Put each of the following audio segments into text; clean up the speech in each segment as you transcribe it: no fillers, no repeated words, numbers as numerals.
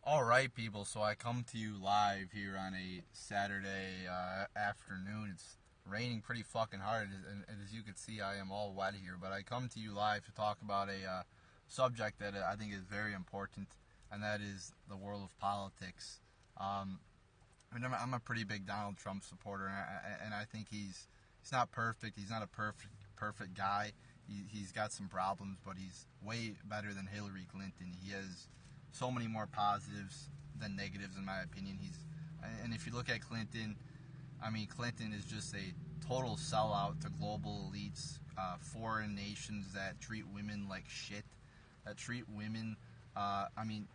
All right, people. So I come to you live here on a Saturday afternoon. It's raining pretty fucking hard, and as you can see, I am all wet here. But I come to you live to talk about a subject that I think is very important, and that is the world of politics. I'm a pretty big Donald Trump supporter, and I think he's not perfect. He's not a perfect guy. He's got some problems, but he's way better than Hillary Clinton. He has so many more positives than negatives, in my opinion. And if you look at Clinton, I mean, Clinton is just a total sellout to global elites, foreign nations that treat women like shit, that treat women,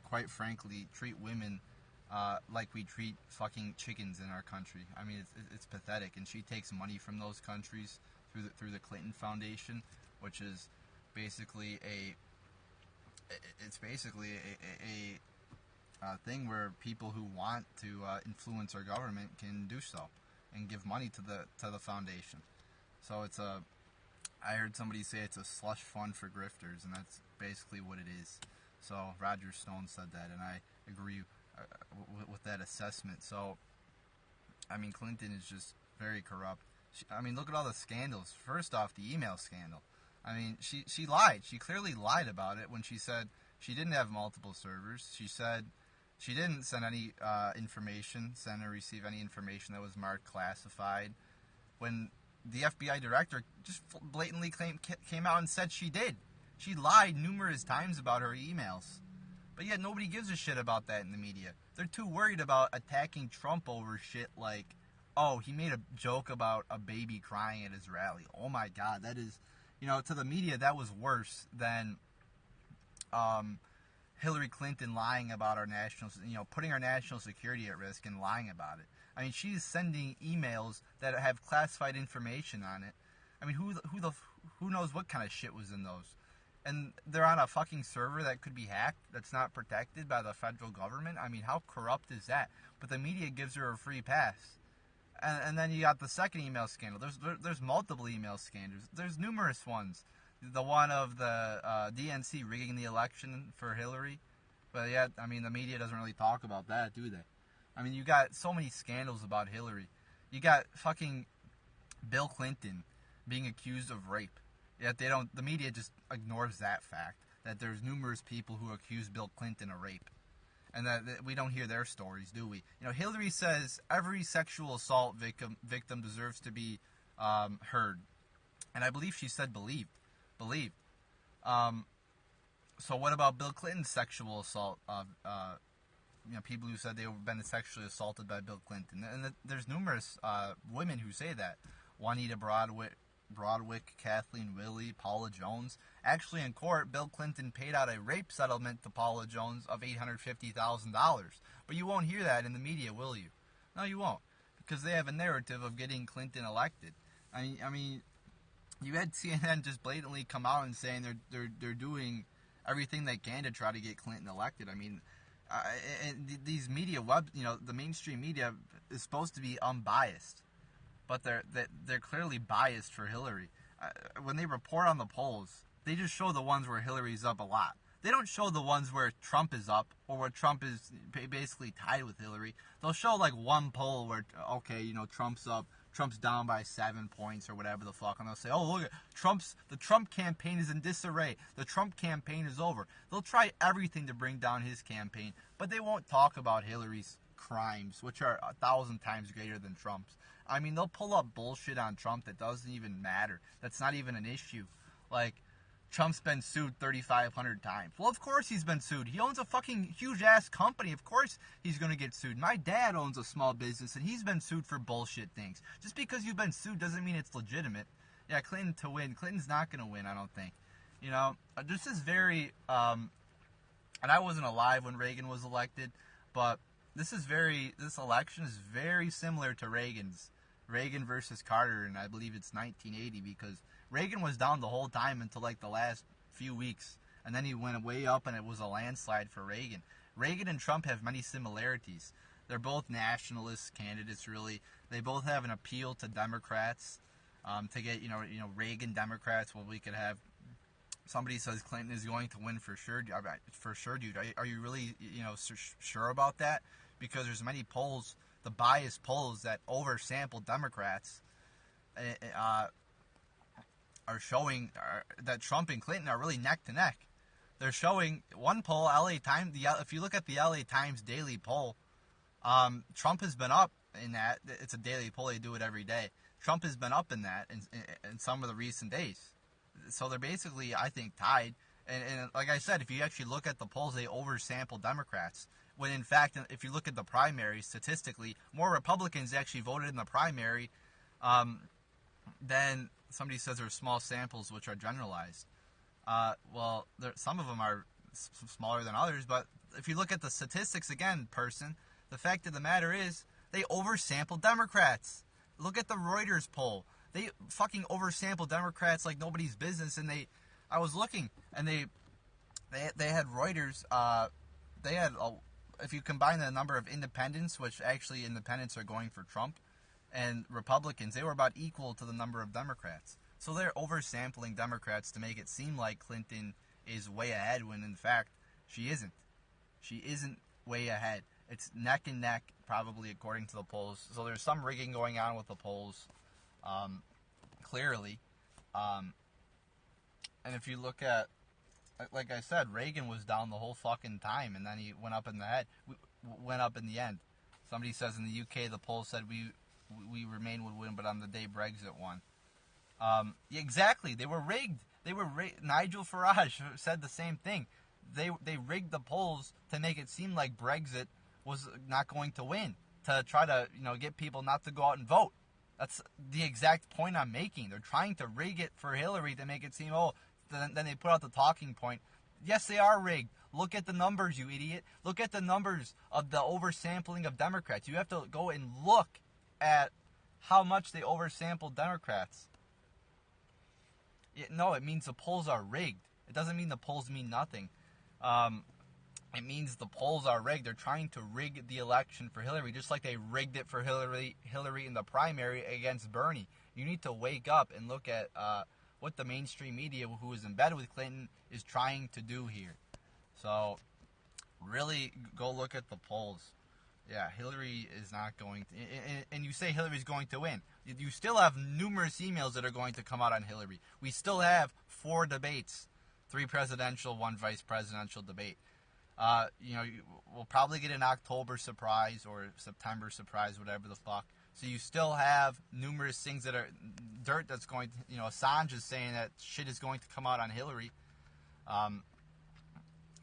quite frankly, treat women like we treat fucking chickens in our country. I mean, it's pathetic. And she takes money from those countries through the Clinton Foundation, which is basically a thing where people who want to influence our government can do so and give money to the foundation. So I heard somebody say it's a slush fund for grifters, and that's basically what it is. So Roger Stone said that, and I agree with that assessment. So, I mean, Clinton is just very corrupt. Look at all the scandals. First off, the email scandal. I mean, she lied. She clearly lied about it when she said she didn't have multiple servers. She said she didn't send any send or receive any information that was marked classified. When the FBI director just blatantly came out and said she did. She lied numerous times about her emails. But yet nobody gives a shit about that in the media. They're too worried about attacking Trump over shit like, oh, he made a joke about a baby crying at his rally. Oh my God, that is, to the media, that was worse than Hillary Clinton lying about putting our national security at risk and lying about it. I mean, she's sending emails that have classified information on it. I mean, who knows what kind of shit was in those? And they're on a fucking server that could be hacked, that's not protected by the federal government. I mean, how corrupt is that? But the media gives her a free pass. And then you got the second email scandal. There's multiple email scandals. There's numerous ones. The one of the DNC rigging the election for Hillary. But yet, I mean, the media doesn't really talk about that, do they? I mean, you got so many scandals about Hillary. You got fucking Bill Clinton being accused of rape. Yet the media just ignores that fact, that there's numerous people who accuse Bill Clinton of rape. And that we don't hear their stories, do we? Hillary says every sexual assault victim deserves to be heard. And I believe she said believed. So what about Bill Clinton's sexual assault? People who said they've been sexually assaulted by Bill Clinton. And there's numerous women who say that. Juanita Broadwick, Kathleen Willey, Paula Jones. Actually, in court, Bill Clinton paid out a rape settlement to Paula Jones of $850,000. But you won't hear that in the media, will you? No, you won't. Because they have a narrative of getting Clinton elected. I mean, you had CNN just blatantly come out and saying they're doing everything they can to try to get Clinton elected. I mean, and these media the mainstream media is supposed to be unbiased, but they're clearly biased for Hillary. When they report on the polls, they just show the ones where Hillary's up a lot. They don't show the ones where Trump is up or where Trump is basically tied with Hillary. They'll show like one poll where, okay, Trump's up, Trump's down by 7 points or whatever the fuck, and they'll say, oh, look at the Trump campaign is in disarray. The Trump campaign is over. They'll try everything to bring down his campaign, but they won't talk about Hillary's crimes, which are 1,000 times greater than Trump's. I mean, they'll pull up bullshit on Trump that doesn't even matter. That's not even an issue. Like, Trump's been sued 3,500 times. Well, of course he's been sued. He owns a fucking huge-ass company. Of course he's going to get sued. My dad owns a small business, and he's been sued for bullshit things. Just because you've been sued doesn't mean it's legitimate. Yeah, Clinton to win. Clinton's not going to win, I don't think. This is very... and I wasn't alive when Reagan was elected, but this election is very similar to Reagan's. Reagan versus Carter, and I believe it's 1980, because Reagan was down the whole time until like the last few weeks, and then he went way up, and it was a landslide for Reagan. Reagan and Trump have many similarities. They're both nationalist candidates, really. They both have an appeal to Democrats, to get Reagan Democrats. Well, we could have Somebody says Clinton is going to win for sure. For sure, dude. Are you really, sure about that? Because there's many polls, the biased polls that oversample Democrats, are showing that Trump and Clinton are really neck to neck. They're showing one poll, LA Times. If you look at the LA Times daily poll, Trump has been up in that. It's a daily poll; they do it every day. Trump has been up in that in some of the recent days. So they're basically, I think, tied. And like I said, if you actually look at the polls, they oversample Democrats. When in fact, if you look at the primary, statistically, more Republicans actually voted in the primary than somebody says there are small samples which are generalized. Well, some of them are smaller than others, but if you look at the statistics again, the fact of the matter is they oversample Democrats. Look at the Reuters poll. They fucking oversample Democrats like nobody's business, and I was looking, and they had Reuters. They had if you combine the number of independents, which actually independents are going for Trump, and Republicans, they were about equal to the number of Democrats. So they're oversampling Democrats to make it seem like Clinton is way ahead, when in fact she isn't. She isn't way ahead. It's neck and neck, probably, according to the polls. So there's some rigging going on with the polls, clearly. And if you look at, like I said, Reagan was down the whole fucking time, and then he went up in the head. Went up in the end. Somebody says in the UK the poll said we Remain would win, but on the day Brexit won. Yeah, exactly. They were rigged. Nigel Farage said the same thing. They rigged the polls to make it seem like Brexit was not going to win, to try to get people not to go out and vote. That's the exact point I'm making. They're trying to rig it for Hillary to make it seem, then they put out the talking point. Yes, they are rigged. Look at the numbers, you idiot. Look at the numbers of the oversampling of Democrats. You have to go and look at how much they oversampled Democrats. No, it means the polls are rigged. It doesn't mean the polls mean nothing. It means the polls are rigged. They're trying to rig the election for Hillary, just like they rigged it for Hillary in the primary against Bernie. You need to wake up and look at what the mainstream media, who is in bed with Clinton, is trying to do here. So, really go look at the polls. Yeah, Hillary is not going to... And you say Hillary's going to win. You still have numerous emails that are going to come out on Hillary. We still have 4 debates. 3 presidential, 1 vice presidential debate. We'll probably get an October surprise or September surprise, whatever the fuck. So you still have numerous things that are dirt that's going to... Assange is saying that shit is going to come out on Hillary.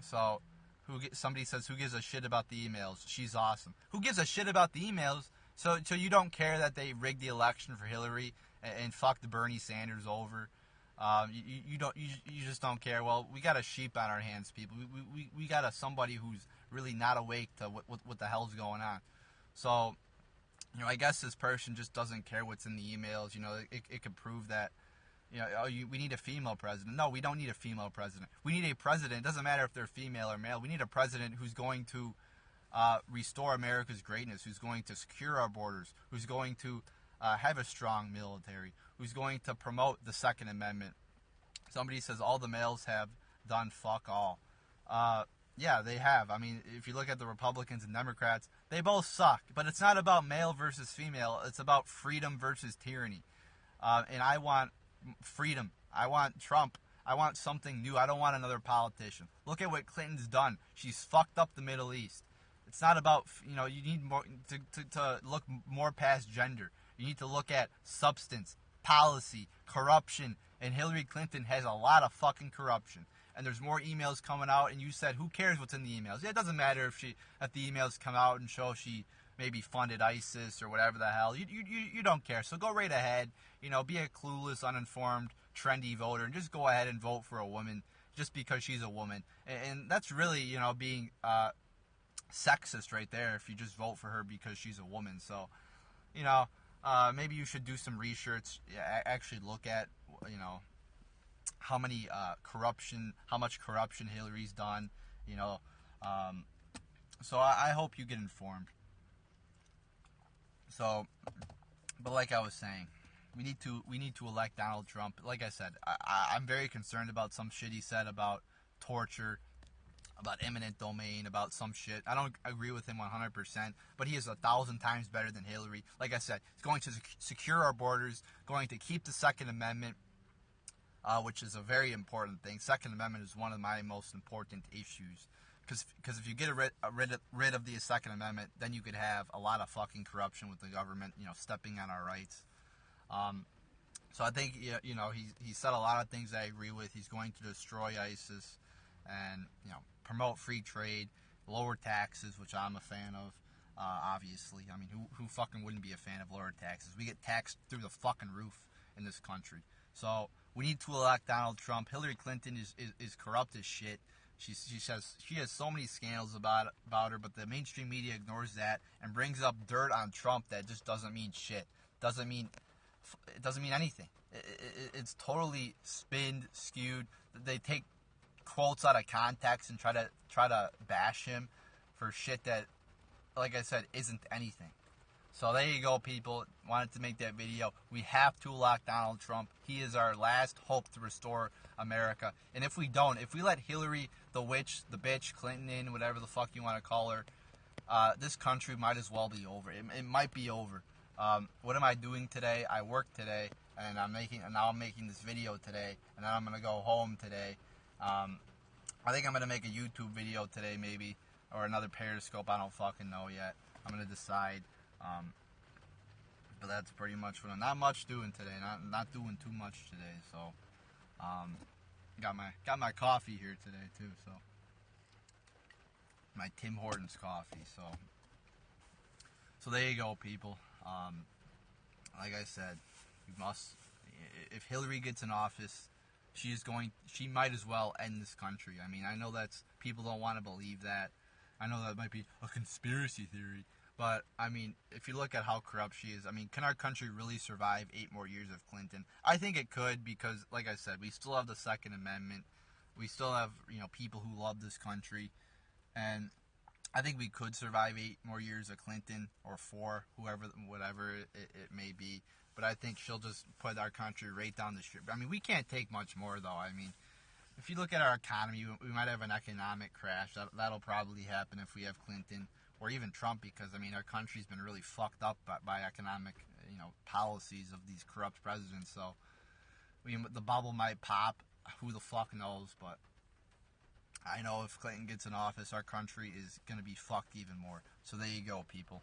So... Somebody says, who gives a shit about the emails? She's awesome. Who gives a shit about the emails? So you don't care that they rigged the election for Hillary and fucked Bernie Sanders over? You just don't care. Well, we got a sheep on our hands, people. We got somebody who's really not awake to what the hell's going on. So, I guess this person just doesn't care what's in the emails. It could prove that. We need a female president. No, we don't need a female president. We need a president. It doesn't matter if they're female or male. We need a president who's going to restore America's greatness, who's going to secure our borders, who's going to have a strong military, who's going to promote the Second Amendment. Somebody says all the males have done fuck all. Yeah, they have. I mean, if you look at the Republicans and Democrats, they both suck. But it's not about male versus female. It's about freedom versus tyranny. And I want freedom. I want Trump. I want something new. I don't want another politician. Look at what Clinton's done. She's fucked up the Middle East. It's not about, you need more to look more past gender. You need to look at substance, policy, corruption, and Hillary Clinton has a lot of fucking corruption. And there's more emails coming out, and you said, who cares what's in the emails? Yeah, it doesn't matter if the emails come out and show she maybe funded ISIS or whatever the hell. You don't care. So go right ahead. Be a clueless, uninformed, trendy voter and just go ahead and vote for a woman just because she's a woman. And that's really, being sexist right there if you just vote for her because she's a woman. So, maybe you should do some research, actually look at, how much corruption Hillary's done, so I hope you get informed. So, but like I was saying, We need to elect Donald Trump. Like I said, I'm very concerned about some shit he said about torture, about eminent domain, about some shit. I don't agree with him 100%, but he is 1,000 times better than Hillary. Like I said, he's going to secure our borders, going to keep the Second Amendment, which is a very important thing. Second Amendment is one of my most important issues. Because if you get rid of the Second Amendment, then you could have a lot of fucking corruption with the government, stepping on our rights. So I think, he said a lot of things I agree with. He's going to destroy ISIS and, promote free trade, lower taxes, which I'm a fan of, obviously. I mean, who fucking wouldn't be a fan of lower taxes? We get taxed through the fucking roof in this country. So we need to elect Donald Trump. Hillary Clinton is corrupt as shit. She has so many scandals about her, but the mainstream media ignores that and brings up dirt on Trump that just doesn't mean shit. It doesn't mean anything. It's totally spinned, skewed. They take quotes out of context and try to bash him for shit that, like I said, isn't anything. So there you go, people. Wanted to make that video. We have to elect Donald Trump. He is our last hope to restore America. And if we don't, if we let Hillary, the witch, the bitch, Clinton in, whatever the fuck you want to call her, this country might as well be over. It might be over. What am I doing today? I work today, and now I'm making this video today, and then I'm gonna go home today. I think I'm gonna make a YouTube video today, maybe, or another Periscope. I don't fucking know yet. I'm gonna decide. But that's pretty much what I'm not much doing today. Not doing too much today. So, got my coffee here today too. So, my Tim Hortons coffee. So there you go, people. Like I said, if Hillary gets in office, she might as well end this country. I mean, I know people don't want to believe that. I know that might be a conspiracy theory. But, I mean, if you look at how corrupt she is, I mean, can our country really survive 8 more years of Clinton? I think it could because, like I said, we still have the Second Amendment. We still have, people who love this country. And I think we could survive 8 more years of Clinton or 4, whatever it may be. But I think she'll just put our country right down the street. I mean, we can't take much more, though. I mean, if you look at our economy, we might have an economic crash. That'll probably happen if we have Clinton. Or even Trump, because, I mean, our country's been really fucked up by economic, policies of these corrupt presidents. So, the bubble might pop. Who the fuck knows? But I know if Clinton gets in office, our country is going to be fucked even more. So there you go, people.